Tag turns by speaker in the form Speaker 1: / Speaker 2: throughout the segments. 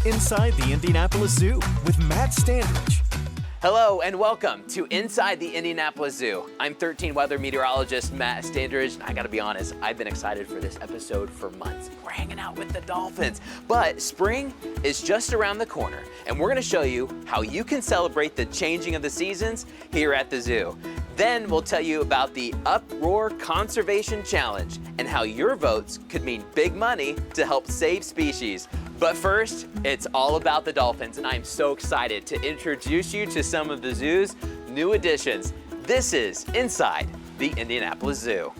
Speaker 1: Inside the Indianapolis Zoo with Matt Standridge.
Speaker 2: Hello and welcome to Inside the Indianapolis Zoo. I'm 13 weather meteorologist Matt Standridge, and I gotta be honest, I've been excited for this episode for months. We're hanging out with the dolphins, but spring is just around the corner, and we're gonna show you how you can celebrate the changing of the seasons here at the zoo. Then we'll tell you about the Uproar Conservation Challenge and how your votes could mean big money to help save species. But first, it's all about the dolphins, and I'm so excited to introduce you to some of the zoo's new additions. This is Inside the Indianapolis Zoo.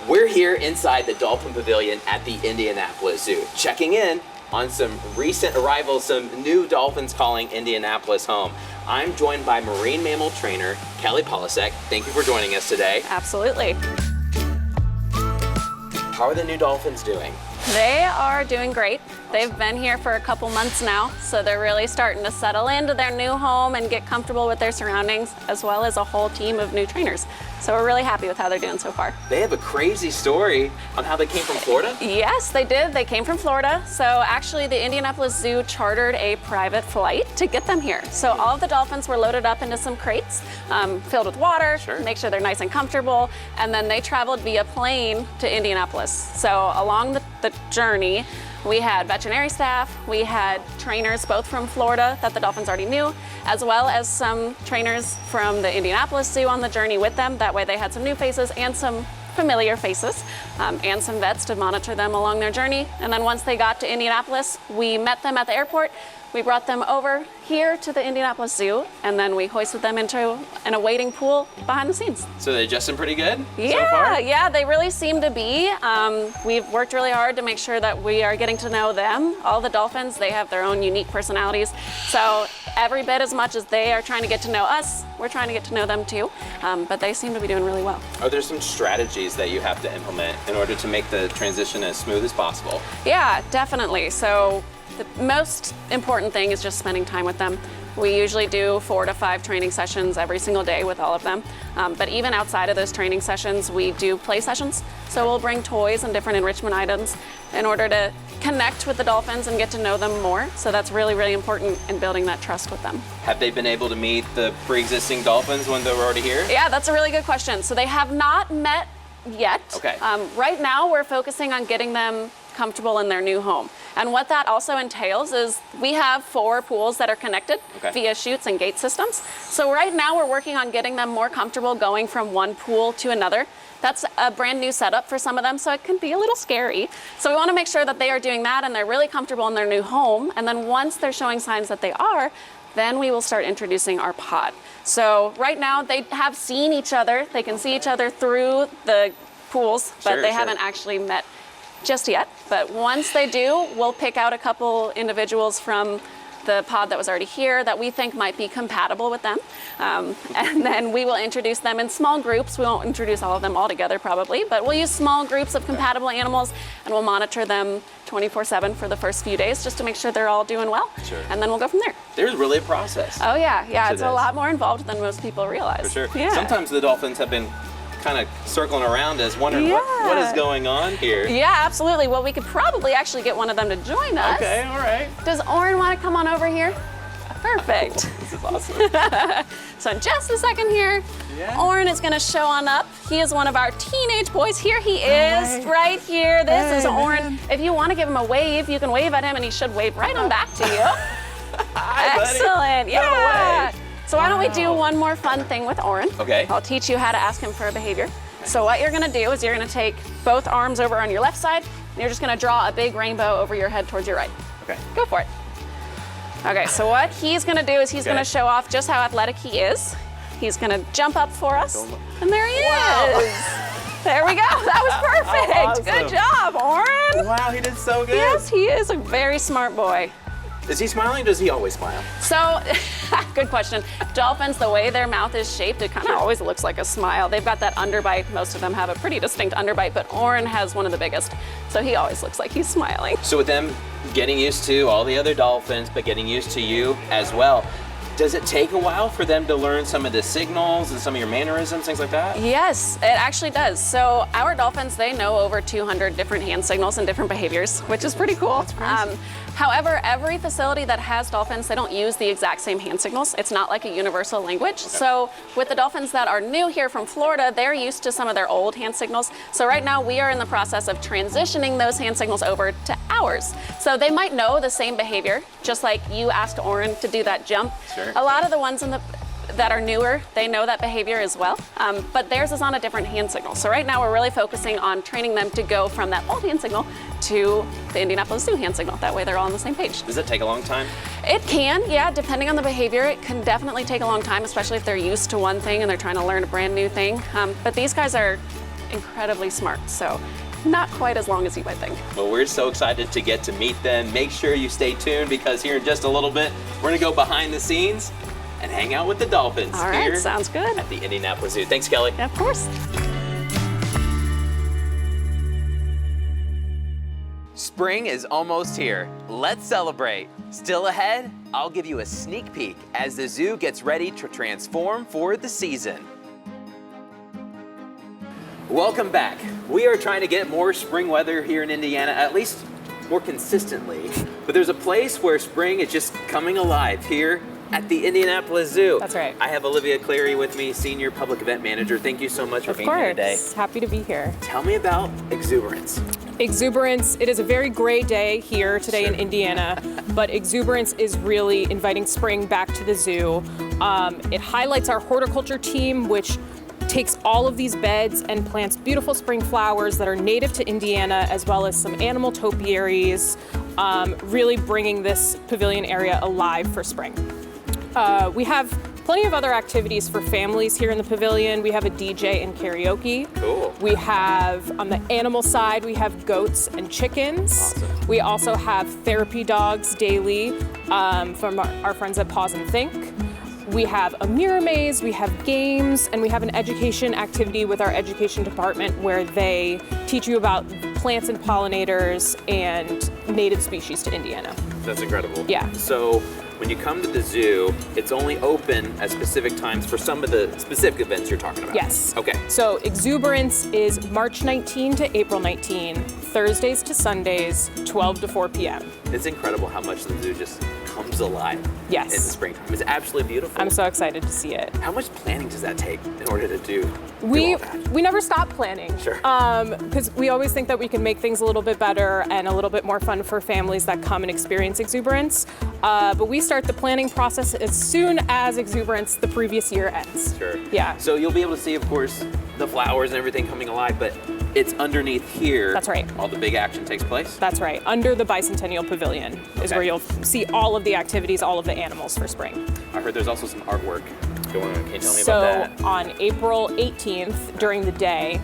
Speaker 2: We're here inside the Dolphin Pavilion at the Indianapolis Zoo, checking in on some recent arrivals, some new dolphins calling Indianapolis home. I'm joined by marine mammal trainer Kelly Polisek. Thank you for joining us today.
Speaker 3: Absolutely.
Speaker 2: How are the new dolphins doing?
Speaker 3: They are doing great. They've been here for a couple months now, so they're really starting to settle into their new home and get comfortable with their surroundings, as well as a whole team of new trainers. So we're really happy with how they're doing so far.
Speaker 2: They have a crazy story on how they came from Florida?
Speaker 3: Yes, they did. They came from Florida. So actually the Indianapolis Zoo chartered a private flight to get them here. So all of the dolphins were loaded up into some crates filled with water, make sure they're nice and comfortable, and then they traveled via plane to Indianapolis. So along the journey, we had veterinary staff, we had trainers both from Florida that the dolphins already knew, as well as some trainers from the Indianapolis Zoo on the journey with them. That way they had some new faces and some familiar faces, and some vets to monitor them along their journey. And then once they got to Indianapolis, we met them at the airport. We brought them over here to the Indianapolis Zoo, and then we hoisted them into an awaiting pool behind the scenes.
Speaker 2: So they're adjusting pretty good
Speaker 3: so
Speaker 2: far?
Speaker 3: Yeah, they really seem to be. We've worked really hard to make sure that we are getting to know them. All the dolphins, they have their own unique personalities. So every bit as much as they are trying to get to know us, we're trying to get to know them too. But they seem to be doing really well.
Speaker 2: Are there some strategies that you have to implement in order to make the transition as smooth as possible?
Speaker 3: Yeah, definitely. So the most important thing is just spending time with them. We usually do 4 to 5 training sessions every single day with all of them. But even outside of those training sessions, we do play sessions. So we'll bring toys and different enrichment items in order to connect with the dolphins and get to know them more. So that's really, really important in building that trust with them.
Speaker 2: Have they been able to meet the pre-existing dolphins when they were already here?
Speaker 3: Yeah, that's a really good question. So they have not met yet.
Speaker 2: Okay.
Speaker 3: Right now, we're focusing on getting them comfortable in their new home. And what that also entails is we have 4 pools that are connected via chutes and gate systems. So right now we're working on getting them more comfortable going from one pool to another. That's a brand new setup for some of them, so it can be a little scary. So we want to make sure that they are doing that and they're really comfortable in their new home. And then once they're showing signs that they are, then we will start introducing our pod. So right now they have seen each other. They can see each other through the pools, but they haven't actually met just yet. But once they do, we'll pick out a couple individuals from the pod that was already here that we think might be compatible with them. And then we will introduce them in small groups. We won't introduce all of them all together probably, but we'll use small groups of compatible animals and we'll monitor them 24/7 for the first few days just to make sure they're all doing well. And then we'll go from there.
Speaker 2: There's really a process.
Speaker 3: Oh yeah, it's a lot more involved than most people realize.
Speaker 2: For sure.
Speaker 3: Yeah.
Speaker 2: Sometimes the dolphins have been kind of circling around us, wondering what is going on here.
Speaker 3: Yeah, absolutely. Well, we could probably actually get one of them to join us.
Speaker 2: Okay, all right.
Speaker 3: Does Oren want to come on over here? Perfect.
Speaker 2: Oh, this is awesome.
Speaker 3: So in just a second here, Oren is going to show on up. He is one of our teenage boys. Here he is, right here. This is Oren. If you want to give him a wave, you can wave at him and he should wave right on back to you.
Speaker 2: Hi,
Speaker 3: excellent.
Speaker 2: Buddy.
Speaker 3: Yeah. So why don't we do one more fun thing with Oren?
Speaker 2: Okay.
Speaker 3: I'll teach you how to ask him for a behavior. So what you're gonna do is you're gonna take both arms over on your left side, and you're just gonna draw a big rainbow over your head towards your right.
Speaker 2: Okay.
Speaker 3: Go for it. Okay, so what he's gonna do is he's gonna show off just how athletic he is. He's gonna jump up for us, and there he is. There we go, that was perfect.
Speaker 2: Awesome.
Speaker 3: Good job, Oren.
Speaker 2: Wow, he did so good.
Speaker 3: Yes, he is a very smart boy.
Speaker 2: Is he smiling or does he always smile?
Speaker 3: So, good question. Dolphins, the way their mouth is shaped, it kind of always looks like a smile. They've got that underbite. Most of them have a pretty distinct underbite, but Oren has one of the biggest. So he always looks like he's smiling.
Speaker 2: So with them getting used to all the other dolphins, but getting used to you as well, Does it take a while for them to learn some of the signals and some of your mannerisms, things like that?
Speaker 3: Yes, it actually does. So our dolphins, they know over 200 different hand signals and different behaviors, which is pretty cool.
Speaker 2: That's crazy.
Speaker 3: However, every facility that has dolphins, they don't use the exact same hand signals. It's not like a universal language. Okay. So with the dolphins that are new here from Florida, they're used to some of their old hand signals. So right now we are in the process of transitioning those hand signals over to ours. So they might know the same behavior, just like you asked Oren to do that jump.
Speaker 2: Sure.
Speaker 3: A lot of the ones that are newer, they know that behavior as well, but theirs is on a different hand signal. So right now we're really focusing on training them to go from that old hand signal to the Indianapolis Zoo hand signal. That way they're all on the same page.
Speaker 2: Does it take a long time?
Speaker 3: It can, yeah, depending on the behavior. It can definitely take a long time, especially if they're used to one thing and they're trying to learn a brand new thing. But these guys are incredibly smart, so not quite as long as you might think.
Speaker 2: Well, we're so excited to get to meet them. Make sure you stay tuned because here in just a little bit, we're gonna go behind the scenes and hang out with the dolphins.
Speaker 3: All right, sounds good.
Speaker 2: At the Indianapolis Zoo. Thanks, Kelly.
Speaker 3: Yeah, of course.
Speaker 2: Spring is almost here. Let's celebrate. Still ahead, I'll give you a sneak peek as the zoo gets ready to transform for the season. Welcome back. We are trying to get more spring weather here in Indiana, at least more consistently. But there's a place where spring is just coming alive here at the Indianapolis Zoo.
Speaker 4: That's right.
Speaker 2: I have Olivia Cleary with me, Senior Public Event Manager. Thank you so much for being here today.
Speaker 4: Of course, happy to be here.
Speaker 2: Tell me about xZOOberance.
Speaker 4: xZOOberance, it is a very gray day here today in Indiana, but xZOOberance is really inviting spring back to the zoo. It highlights our horticulture team, which takes all of these beds and plants beautiful spring flowers that are native to Indiana, as well as some animal topiaries, really bringing this pavilion area alive for spring. We have plenty of other activities for families here in the pavilion. We have a DJ and karaoke.
Speaker 2: Cool.
Speaker 4: We have, on the animal side, we have goats and chickens.
Speaker 2: Awesome.
Speaker 4: We also have therapy dogs daily from our friends at Pause and Think. We have a mirror maze, we have games, and we have an education activity with our education department where they teach you about plants and pollinators and native species to Indiana.
Speaker 2: That's incredible.
Speaker 4: Yeah.
Speaker 2: So when you come to the zoo, it's only open at specific times for some of the specific events you're talking about.
Speaker 4: Yes.
Speaker 2: Okay.
Speaker 4: So xZOOberance is March 19 to April 19, Thursdays to Sundays, 12 to 4 p.m.
Speaker 2: It's incredible how much the zoo just comes alive
Speaker 4: Yes.
Speaker 2: in the springtime. It's absolutely beautiful.
Speaker 4: I'm so excited to see it.
Speaker 2: How much planning does that take in order to do
Speaker 4: We
Speaker 2: all that?
Speaker 4: never stop planning.
Speaker 2: Sure.
Speaker 4: Because we always think that we can make things a little bit better and a little bit more fun for families that come and experience xZOOberance. But we start the planning process as soon as xZOOberance the previous year ends.
Speaker 2: Sure.
Speaker 4: Yeah.
Speaker 2: So you'll be able to see, of course, the flowers and everything coming alive, but it's underneath here.
Speaker 4: That's right.
Speaker 2: All the big action takes place.
Speaker 4: That's right. Under the Bicentennial Pavilion is
Speaker 2: Okay.
Speaker 4: where you'll see all of the activities, all of the animals for spring.
Speaker 2: I heard there's also some artwork going on. Can you tell me
Speaker 4: So
Speaker 2: about that?
Speaker 4: on April 18th during the day,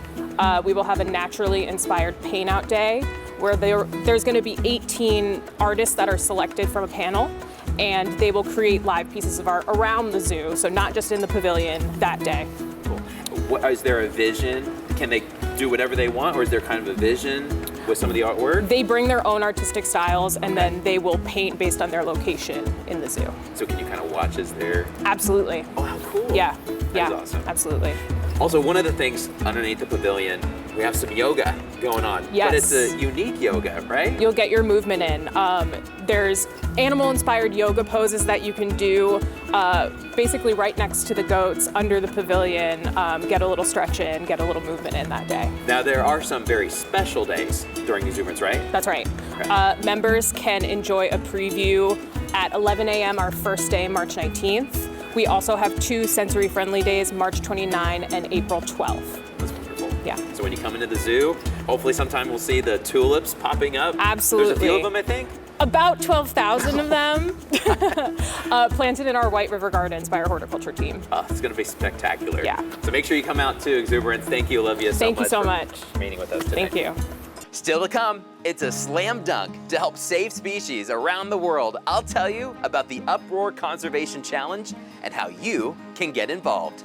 Speaker 4: we will have a naturally inspired paint out day where there's going to be 18 artists that are selected from a panel, and they will create live pieces of art around the zoo, so not just in the pavilion that day.
Speaker 2: Cool. Is there a vision? Can they do whatever they want, or is there kind of a vision with some of the artwork?
Speaker 4: They bring their own artistic styles, and then they will paint based on their location in the zoo.
Speaker 2: So can you kind of watch as they're...
Speaker 4: Absolutely.
Speaker 2: Oh, how cool.
Speaker 4: Yeah.
Speaker 2: That's
Speaker 4: Yeah.
Speaker 2: awesome.
Speaker 4: Absolutely.
Speaker 2: Also, one of the things underneath the pavilion, we have some yoga going on.
Speaker 4: Yes.
Speaker 2: But it's a unique yoga, right?
Speaker 4: You'll get your movement in. There's animal-inspired yoga poses that you can do basically right next to the goats under the pavilion, get a little stretch in, get a little movement in that day.
Speaker 2: Now, there are some very special days during xZOOberance, right?
Speaker 4: That's right.
Speaker 2: Okay.
Speaker 4: Members can enjoy a preview at 11 a.m. our first day, March 19th. We also have 2 sensory-friendly days, March 29 and April 12th.
Speaker 2: That's wonderful.
Speaker 4: Yeah.
Speaker 2: So when you come into the zoo, hopefully sometime we'll see the tulips popping up.
Speaker 4: Absolutely.
Speaker 2: There's a few of them, I think.
Speaker 4: About 12,000 of them planted in our White River Gardens by our horticulture team.
Speaker 2: Oh, it's going to be spectacular.
Speaker 4: Yeah.
Speaker 2: So make sure you come out to xZOOberance. Thank you, Olivia,
Speaker 4: Thank you so
Speaker 2: for
Speaker 4: much.
Speaker 2: meeting with us today.
Speaker 4: Thank you.
Speaker 2: Still to come, it's a slam dunk to help save species around the world. I'll tell you about the Uproar Conservation Challenge and how you can get involved.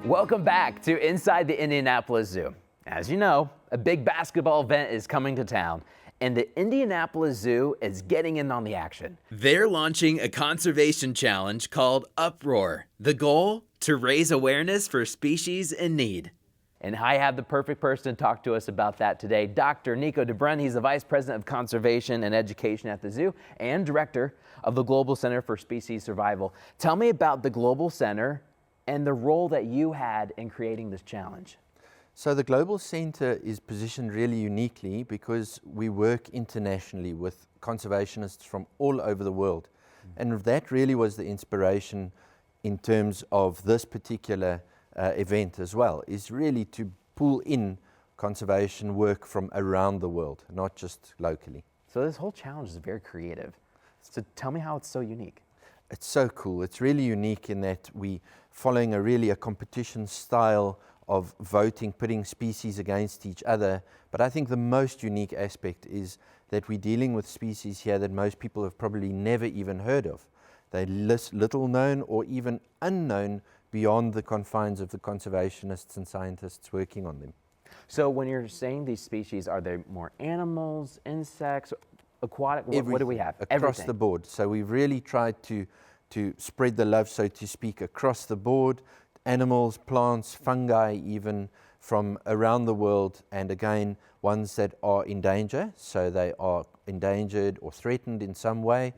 Speaker 2: Welcome back to Inside the Indianapolis Zoo. As you know, a big basketball event is coming to town, and the Indianapolis Zoo is getting in on the action. They're launching a conservation challenge called Uproar. The goal? To raise awareness for species in need. And I have the perfect person to talk to us about that today, Dr. Nico DeBrun. He's the Vice President of Conservation and Education at the zoo and Director of the Global Center for Species Survival. Tell me about the Global Center and the role that you had in creating this challenge.
Speaker 5: So the Global Center is positioned really uniquely because we work internationally with conservationists from all over the world. And that really was the inspiration in terms of this particular event as well, is really to pull in conservation work from around the world, not just locally.
Speaker 2: So this whole challenge is very creative. So tell me how it's so unique.
Speaker 5: It's so cool. It's really unique in that we following a competition style of voting, pitting species against each other. But I think the most unique aspect is that we're dealing with species here that most people have probably never even heard of. They're little known or even unknown beyond the confines of the conservationists and scientists working on them.
Speaker 2: So when you're saying these species, are they more animals, insects, aquatic? What do we have?
Speaker 5: Across the board. So we've really tried to spread the love, so to speak, across the board. Animals, plants, fungi, even from around the world, and again, ones that are in danger, so they are endangered or threatened in some way,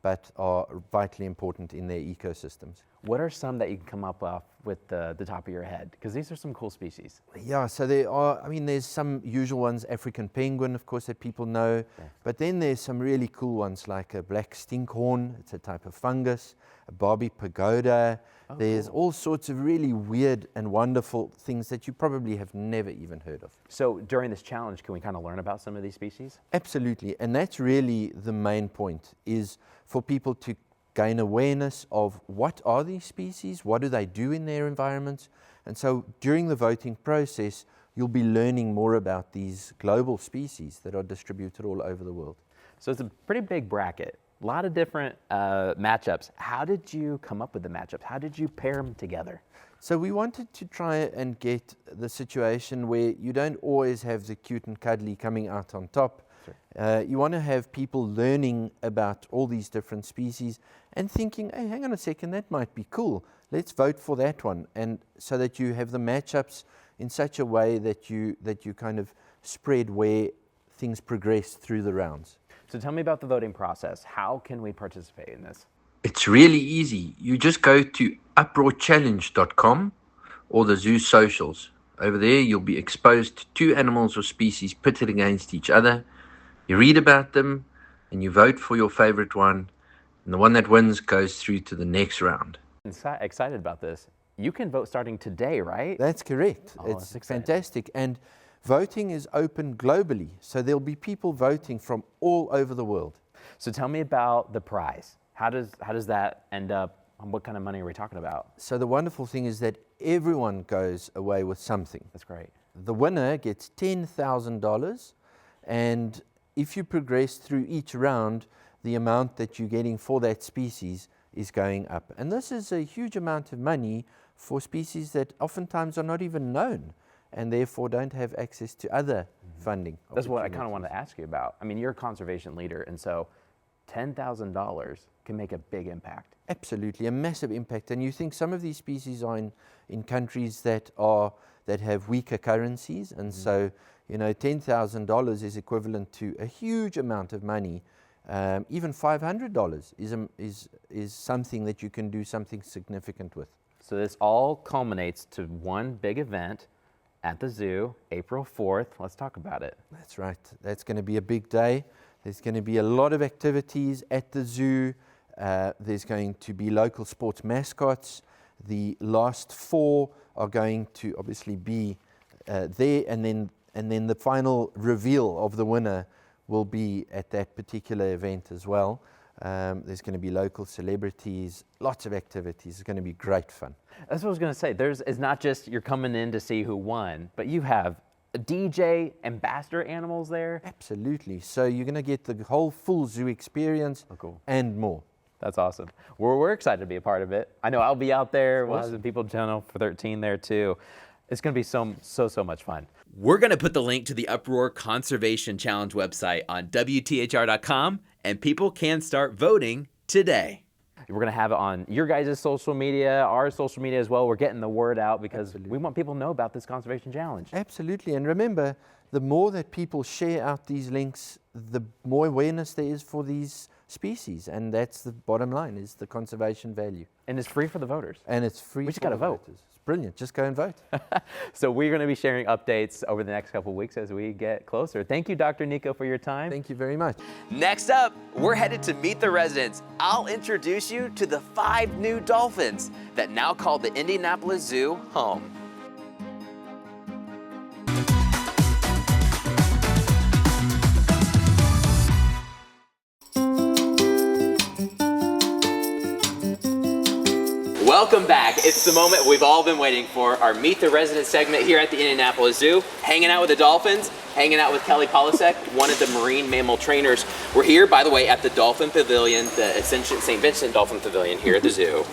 Speaker 5: but are vitally important in their ecosystems.
Speaker 2: What are some that you can come up with the top of your head? Because these are some cool species.
Speaker 5: Yeah, so there are, there's some usual ones, African penguin, of course, that people know, but then there's some really cool ones like a black stinkhorn, it's a type of fungus, a Barbie pagoda. There's all sorts of really weird and wonderful things that you probably have never even heard of.
Speaker 2: So during this challenge, can we kind of learn about some of these species?
Speaker 5: Absolutely, and that's really the main point, is for people to gain awareness of what are these species, what do they do in their environments, and so during the voting process, you'll be learning more about these global species that are distributed all over the world.
Speaker 2: So it's a pretty big bracket. A lot of different matchups. How did you come up with the matchups? How did you pair them together?
Speaker 5: So we wanted to try and get the situation where you don't always have the cute and cuddly coming out on top. Sure. You want to have people learning about all these different species and thinking, hey, hang on a second, that might be cool. Let's vote for that one. And so that you have the matchups in such a way that you kind of spread where things progress through the rounds.
Speaker 2: So tell me about the voting process. How can we participate in this?
Speaker 5: It's really easy. You just go to uproarchallenge.com or the zoo socials. Over there, you'll be exposed to two animals or species pitted against each other. You read about them and you vote for your favorite one. And the one that wins goes through to the next round.
Speaker 2: I'm excited about this. You can vote starting today, right?
Speaker 5: That's correct.
Speaker 2: Oh,
Speaker 5: it's fantastic. And voting is open globally, so there'll be people voting from all over the world.
Speaker 2: So tell me about the prize. How does that end up? What kind of money are we talking about?
Speaker 5: So the wonderful thing is that everyone goes away with something.
Speaker 2: That's great.
Speaker 5: The winner gets $10,000, and if you progress through each round, the amount that you're getting for that species is going up. And this is a huge amount of money for species that oftentimes are not even known, and therefore don't have access to other funding.
Speaker 2: That's what I kind of wanted to ask you about. I mean, you're a conservation leader, and so $10,000 can make a big impact.
Speaker 5: Absolutely, a massive impact. And you think some of these species are in countries that have weaker currencies, and so $10,000 is equivalent to a huge amount of money. Even $500 is something that you can do something significant with.
Speaker 2: So this all culminates to one big event at the zoo, April 4th. Let's talk about it.
Speaker 5: That's right. That's going to be a big day. There's going to be a lot of activities at the zoo. There's going to be local sports mascots. The last four are going to obviously be there, and then the final reveal of the winner will be at that particular event as well. There's going to be local celebrities, lots of activities. It's going to be great fun.
Speaker 2: That's what I was going to say. It's not just you're coming in to see who won, but you have a DJ, ambassador animals there.
Speaker 5: Absolutely. So you're going to get the whole full zoo experience and more.
Speaker 2: That's awesome. We're excited to be a part of it. I know I'll be out there.
Speaker 5: Awesome.
Speaker 2: We'll have the People Channel for 13 there too. It's going to be so much fun. We're going to put the link to the Uproar Conservation Challenge website on WTHR.com, and people can start voting today. We're going to have it on your guys' social media, our social media as well. We're getting the word out because we want people to know about this conservation challenge.
Speaker 5: Absolutely. And remember, the more that people share out these links, the more awareness there is for these species. And that's the bottom line, is the conservation value.
Speaker 2: And it's free for the voters.
Speaker 5: And it's free
Speaker 2: We just
Speaker 5: for
Speaker 2: got to
Speaker 5: the
Speaker 2: vote.
Speaker 5: voters. It's brilliant. Just go and vote.
Speaker 2: So we're going to be sharing updates over the next couple of weeks as we get closer. Thank you, Dr. Nico, for your time.
Speaker 5: Thank you very much.
Speaker 2: Next up, we're headed to meet the residents. I'll introduce you to the 5 new dolphins that now call the Indianapolis Zoo home. Welcome back. It's the moment we've all been waiting for, our Meet the Resident segment here at the Indianapolis Zoo. Hanging out with the dolphins, hanging out with Kelly Polisek, one of the marine mammal trainers. We're here, by the way, at the Dolphin Pavilion, the Ascension St. Vincent Dolphin Pavilion here at the zoo.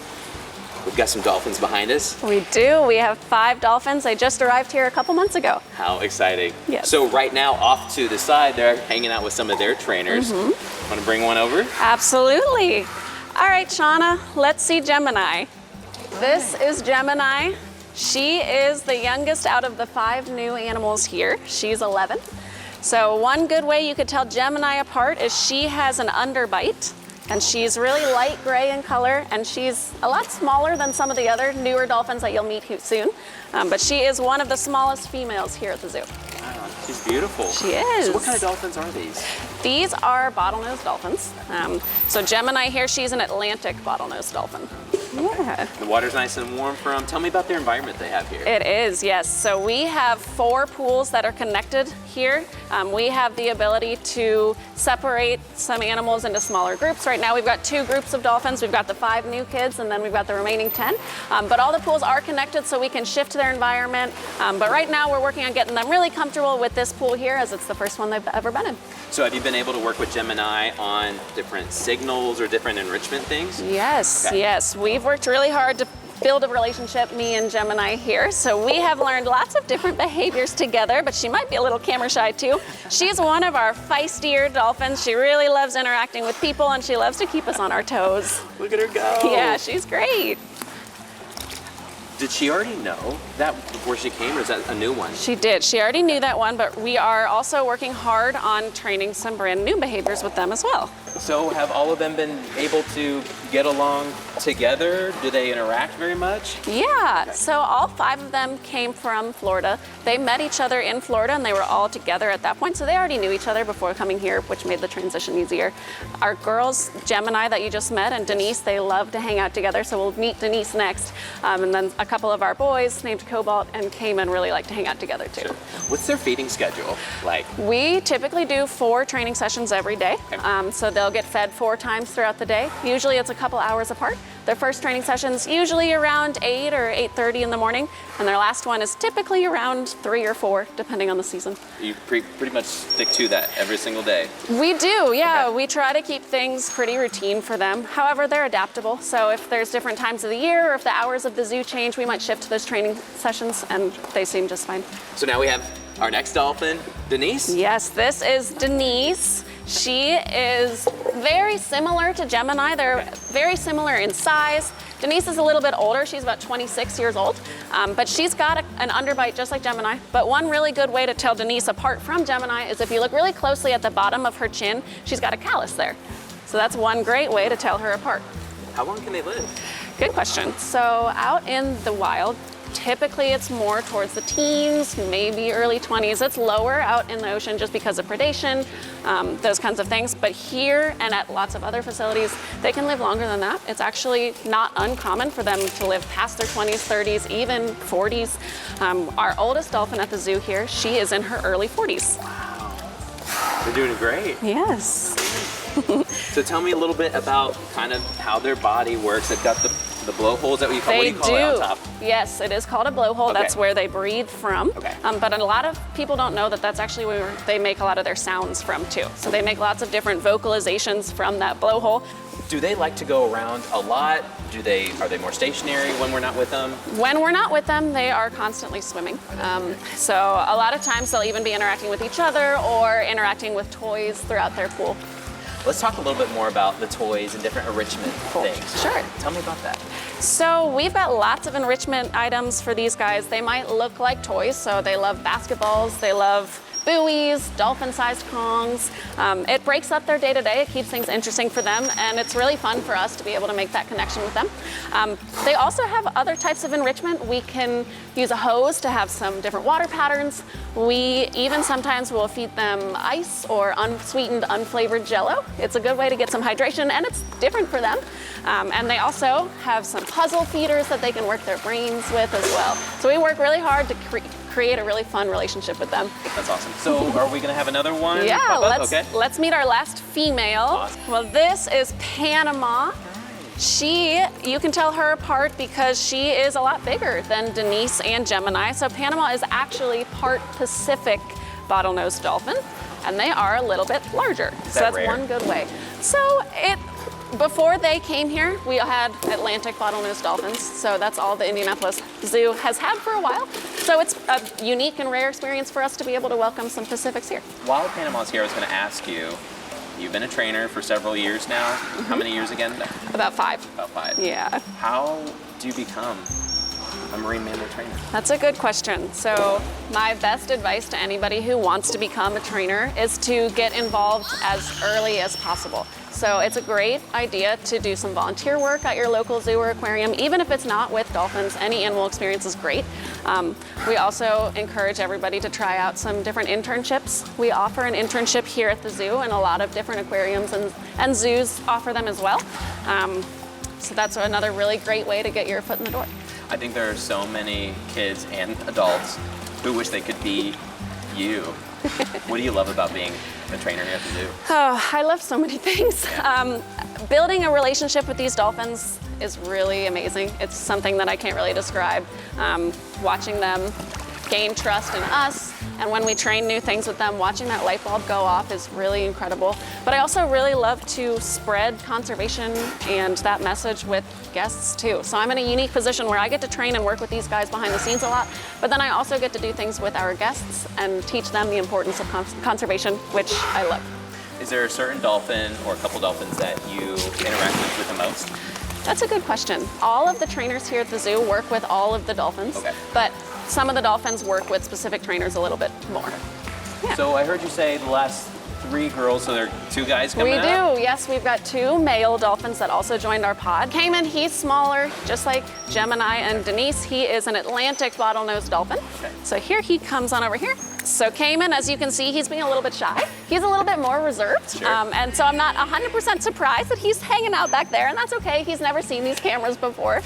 Speaker 2: We've got some dolphins behind us.
Speaker 3: We do. We have 5 dolphins. They just arrived here a couple months ago.
Speaker 2: How exciting.
Speaker 3: Yes.
Speaker 2: So right now, off to the side, they're hanging out with some of their trainers. Want to bring one over?
Speaker 3: Absolutely. All right, Shauna, let's see Gemini. This is Gemini. She is the youngest out of the 5 new animals here. She's 11. So one good way you could tell Gemini apart is she has an underbite, and she's really light gray in color, and she's a lot smaller than some of the other newer dolphins that you'll meet soon. But she is one of the smallest females here at the zoo.
Speaker 2: Wow, she's beautiful.
Speaker 3: She is.
Speaker 2: So what kind of dolphins are these?
Speaker 3: These are bottlenose dolphins. So Gemini here, she's an Atlantic bottlenose dolphin. Yeah.
Speaker 2: The water's nice and warm for them. Tell me about their environment they have here.
Speaker 3: It is, yes. So we have 4 pools that are connected here. We have the ability to separate some animals into smaller groups. Right now we've got 2 groups of dolphins. We've got the 5 new kids, and then we've got the remaining 10. But all the pools are connected so we can shift their environment. But right now we're working on getting them really comfortable with this pool here, as it's the first one they've ever been in.
Speaker 2: So have you been able to work with Gemini on different signals or different enrichment things?
Speaker 3: Yes,
Speaker 2: Okay.
Speaker 3: yes. We've worked really hard to build a relationship, me and Gemini here. So we have learned lots of different behaviors together, but she might be a little camera shy too. She's one of our feistier dolphins. She really loves interacting with people, and she loves to keep us on our toes.
Speaker 2: Look at her go.
Speaker 3: Yeah, she's great.
Speaker 2: Did she already know that before she came, or is that a new one?
Speaker 3: She did. She already knew that one, but we are also working hard on training some brand new behaviors with them as well.
Speaker 2: So have all of them been able to get along together? Do they interact very much?
Speaker 3: Yeah, so all 5 of them came from Florida. They met each other in Florida, and they were all together at that point, so they already knew each other before coming here, which made the transition easier. Our girls, Gemini that you just met, and Denise, they love to hang out together, so we'll meet Denise next. And then a couple of our boys named Cobalt and Cayman really like to hang out together too.
Speaker 2: Sure. What's their feeding schedule like?
Speaker 3: We typically do 4 training sessions every day.
Speaker 2: Okay.
Speaker 3: So they'll get fed 4 times throughout the day. Usually it's a couple hours apart. Their first training session's usually around 8 or 8:30 in the morning, and their last one is typically around 3 or 4, depending on the season.
Speaker 2: You pretty much stick to that every single day?
Speaker 3: We do, yeah.
Speaker 2: Okay.
Speaker 3: We try to keep things pretty routine for them. However, they're adaptable. So if there's different times of the year, or if the hours of the zoo change, we might shift those training sessions, and they seem just fine.
Speaker 2: So now we have our next dolphin, Denise.
Speaker 3: Yes, this is Denise. She is very similar to Gemini. They're very similar in size. Denise is a little bit older. She's about 26 years old, but she's got an underbite just like Gemini. But one really good way to tell Denise apart from Gemini is if you look really closely at the bottom of her chin, she's got a callus there. So that's one great way to tell her apart.
Speaker 2: How long can they live?
Speaker 3: Good question. So out in the wild, typically it's more towards the teens, maybe early 20s. It's lower out in the ocean just because of predation, those kinds of things. But here and at lots of other facilities, they can live longer than that. It's actually not uncommon for them to live past their 20s, 30s, even 40s. Our oldest dolphin at the zoo here, she is in her early 40s.
Speaker 2: Wow. They're doing great.
Speaker 3: Yes.
Speaker 2: So tell me a little bit about kind of how their body works. They've got the the blowholes that we call, what do you call it on top?
Speaker 3: Yes, it is called a blowhole.
Speaker 2: Okay.
Speaker 3: That's where they breathe from.
Speaker 2: Okay.
Speaker 3: But a lot of people don't know that that's actually where they make a lot of their sounds from too. So they make lots of different vocalizations from that blowhole.
Speaker 2: Do they like to go around a lot? Are they more stationary when we're not with them?
Speaker 3: When we're not with them, they are constantly swimming. So a lot of times they'll even be interacting with each other or interacting with toys throughout their pool.
Speaker 2: Let's talk a little bit more about the toys and different enrichment things.
Speaker 3: Sure.
Speaker 2: Tell me about that.
Speaker 3: So we've got lots of enrichment items for these guys. They might look like toys, so they love basketballs, they love buoys, dolphin-sized Kongs. It breaks up their day-to-day, it keeps things interesting for them, and it's really fun for us to be able to make that connection with them. They also have other types of enrichment. We can use a hose to have some different water patterns. We even sometimes will feed them ice or unsweetened, unflavored Jell-O. It's a good way to get some hydration, and it's different for them. And they also have some puzzle feeders that they can work their brains with as well. So we work really hard to create a really fun relationship with them.
Speaker 2: That's awesome. So are we gonna have another one?
Speaker 3: Yeah,
Speaker 2: Okay.
Speaker 3: let's meet our last female.
Speaker 2: Awesome.
Speaker 3: Well, this is Panama. You can tell her apart because she is a lot bigger than Denise and Gemini. So Panama is actually part Pacific bottlenose dolphin, and they are a little bit larger. So that's
Speaker 2: rare?
Speaker 3: one good way. So before they came here, we had Atlantic bottlenose dolphins. So that's all the Indianapolis Zoo has had for a while. So it's a unique and rare experience for us to be able to welcome some Pacifics here.
Speaker 2: While Panama's here, I was gonna ask you, you've been a trainer for several years now. How many years again?
Speaker 3: About 5.
Speaker 2: About 5.
Speaker 3: Yeah.
Speaker 2: How do you become a marine mammal trainer?
Speaker 3: That's a good question. So my best advice to anybody who wants to become a trainer is to get involved as early as possible. So it's a great idea to do some volunteer work at your local zoo or aquarium, even if it's not with dolphins. Any animal experience is great. We also encourage everybody to try out some different internships. We offer an internship here at the zoo, and a lot of different aquariums and zoos offer them as well. So that's another really great way to get your foot in the door.
Speaker 2: I think there are so many kids and adults who wish they could be you. What do you love about being a trainer here at the zoo?
Speaker 3: Oh, I love so many things. Building a relationship with these dolphins is really amazing. It's something that I can't really describe. Watching them gain trust in us, and when we train new things with them, watching that light bulb go off is really incredible. But I also really love to spread conservation and that message with guests too. So I'm in a unique position where I get to train and work with these guys behind the scenes a lot, but then I also get to do things with our guests and teach them the importance of conservation, which I love.
Speaker 2: Is there a certain dolphin or a couple dolphins that you interact with the most?
Speaker 3: That's a good question. All of the trainers here at the zoo work with all of the dolphins,
Speaker 2: Okay.
Speaker 3: but some of the dolphins work with specific trainers a little bit more. Yeah.
Speaker 2: So I heard you say the last 3 girls, so there are 2 guys coming
Speaker 3: We
Speaker 2: out?
Speaker 3: do, yes. We've got 2 male dolphins that also joined our pod. Cayman, he's smaller, just like Gemini and Denise. He is an Atlantic bottlenose dolphin.
Speaker 2: Okay.
Speaker 3: So here he comes on over here. So Cayman, as you can see, he's being a little bit shy. He's a little bit more reserved.
Speaker 2: Sure.
Speaker 3: And so I'm not 100% surprised that he's hanging out back there, and that's okay. He's never seen these cameras before.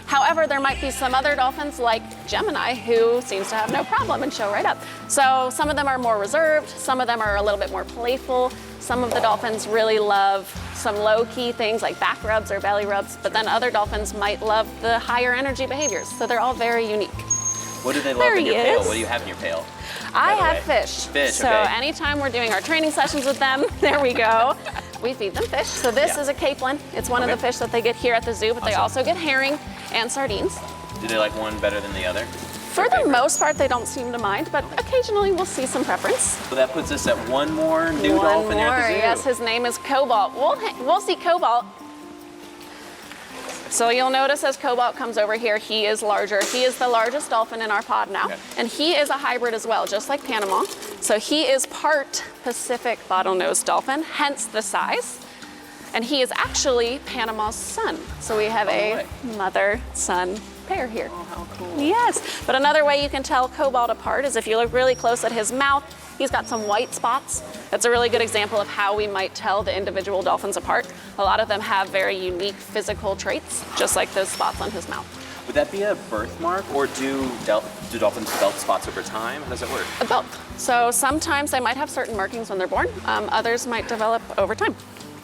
Speaker 3: However, there might be some other dolphins like Gemini who seems to have no problem and show right up. So some of them are more reserved. Some of them are a little bit more playful. Some of the dolphins really love some low-key things like back rubs or belly rubs, but then other dolphins might love the higher energy behaviors. So they're all very unique.
Speaker 2: What do they love
Speaker 3: There
Speaker 2: in your
Speaker 3: he
Speaker 2: pail?
Speaker 3: is.
Speaker 2: What do you have in your pail?
Speaker 3: I
Speaker 2: by the
Speaker 3: have
Speaker 2: way?
Speaker 3: fish.
Speaker 2: Fish,
Speaker 3: So
Speaker 2: okay.
Speaker 3: anytime we're doing our training sessions with them, there we go. We feed them fish. So this
Speaker 2: Yeah.
Speaker 3: is a capelin. It's one of the
Speaker 2: Okay.
Speaker 3: fish that they get here at the zoo, but they
Speaker 2: Awesome.
Speaker 3: also get herring and sardines.
Speaker 2: Do they like one better than the other?
Speaker 3: For the most part, they don't seem to mind, but occasionally we'll see some preference.
Speaker 2: So that puts us at one more new
Speaker 3: One
Speaker 2: dolphin here
Speaker 3: more,
Speaker 2: at the zoo.
Speaker 3: yes, his name is Cobalt. We'll see Cobalt. So you'll notice as Cobalt comes over here, he is larger. He is the largest dolphin in our pod now.
Speaker 2: Okay.
Speaker 3: And he is a hybrid as well, just like Panama. So he is part Pacific bottlenose dolphin, hence the size. And he is actually Panama's son. So we have a
Speaker 2: way.
Speaker 3: mother-son pair here.
Speaker 2: Oh, how cool.
Speaker 3: Yes, but another way you can tell Cobalt apart is if you look really close at his mouth, he's got some white spots. That's a really good example of how we might tell the individual dolphins apart. A lot of them have very unique physical traits, just like those spots on his mouth.
Speaker 2: Would that be a birthmark, or do dolphins develop spots over time? How does it work?
Speaker 3: Both. So sometimes they might have certain markings when they're born. Others might develop over time.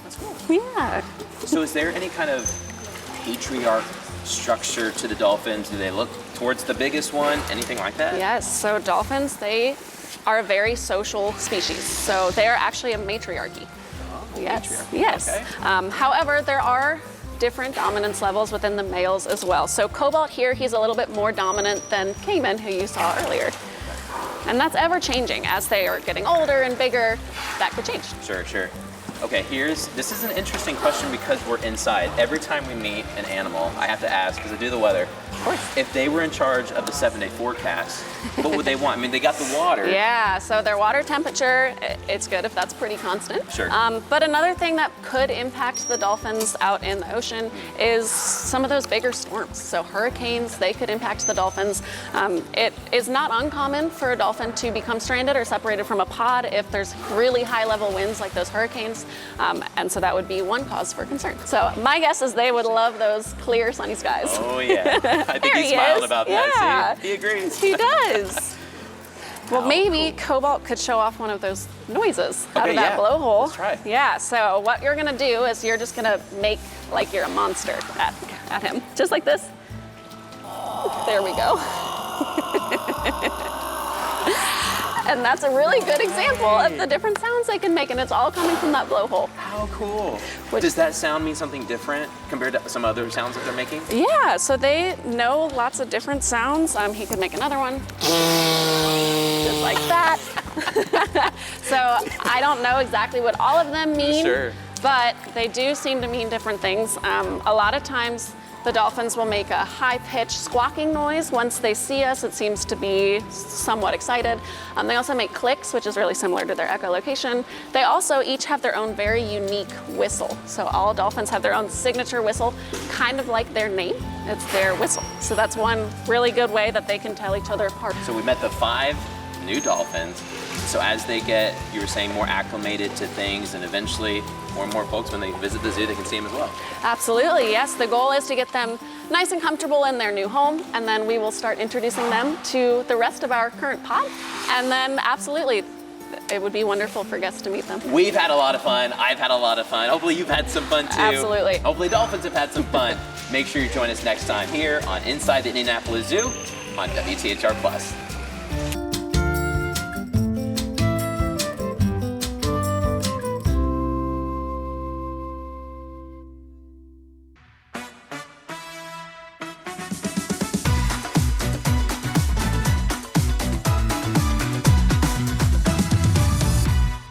Speaker 2: That's cool.
Speaker 3: Yeah.
Speaker 2: So is there any kind of patriarch structure to the dolphins? Do they look towards the biggest one? Anything like that?
Speaker 3: Yes, so dolphins, they are a very social species. So they're actually a matriarchy. Yes,
Speaker 2: matriarchy.
Speaker 3: yes.
Speaker 2: Okay.
Speaker 3: However, there are different dominance levels within the males as well. So Cobalt here, he's a little bit more dominant than Cayman, who you saw earlier. And that's ever changing. As they are getting older and bigger, that could change.
Speaker 2: Sure, sure. Okay, this is an interesting question because we're inside. Every time we meet an animal, I have to ask, because I do the weather, if they were in charge of the 7-day forecast, what would they want? I mean, they got the water.
Speaker 3: Yeah, so their water temperature, it's good if that's pretty constant.
Speaker 2: Sure.
Speaker 3: But another thing that could impact the dolphins out in the ocean is some of those bigger storms. So hurricanes, they could impact the dolphins. It is not uncommon for a dolphin to become stranded or separated from a pod if there's really high level winds like those hurricanes. And so that would be one cause for concern. So my guess is they would love those clear sunny skies.
Speaker 2: Oh yeah, I think
Speaker 3: There
Speaker 2: he
Speaker 3: he
Speaker 2: smiled
Speaker 3: is.
Speaker 2: about
Speaker 3: Yeah.
Speaker 2: that. See, he agrees.
Speaker 3: He does. Well,
Speaker 2: How
Speaker 3: maybe Cobalt could show off one of those noises out
Speaker 2: Okay,
Speaker 3: of that
Speaker 2: yeah.
Speaker 3: blowhole.
Speaker 2: Let's try.
Speaker 3: Yeah, so what you're gonna do is you're just gonna make like you're a monster at him. Just like this. There we go. And that's a really good example of the different sounds they can make, and it's all coming from that blowhole.
Speaker 2: How cool.
Speaker 3: Which-
Speaker 2: Does that sound mean something different compared to some other sounds that they're making?
Speaker 3: Yeah, so they know lots of different sounds. He could make another one, just like that. So I don't know exactly what all of them mean,
Speaker 2: Sure.
Speaker 3: but they do seem to mean different things. A lot of times the dolphins will make a high-pitched squawking noise. Once they see us, it seems to be somewhat excited. They also make clicks, which is really similar to their echolocation. They also each have their own very unique whistle. So all dolphins have their own signature whistle, kind of like their name. It's their whistle. So that's one really good way that they can tell each other apart.
Speaker 2: So we met the 5 new dolphins. So as they get, you were saying, more acclimated to things, and eventually more and more folks, when they visit the zoo, they can see them as well.
Speaker 3: Absolutely, yes. The goal is to get them nice and comfortable in their new home, and then we will start introducing them to the rest of our current pod. And then absolutely, it would be wonderful for guests to meet them.
Speaker 2: We've had a lot of fun. I've had a lot of fun. Hopefully you've had some fun too.
Speaker 3: Absolutely.
Speaker 2: Hopefully dolphins have had some fun. Make sure you join us next time here on Inside the Indianapolis Zoo on WTHR+.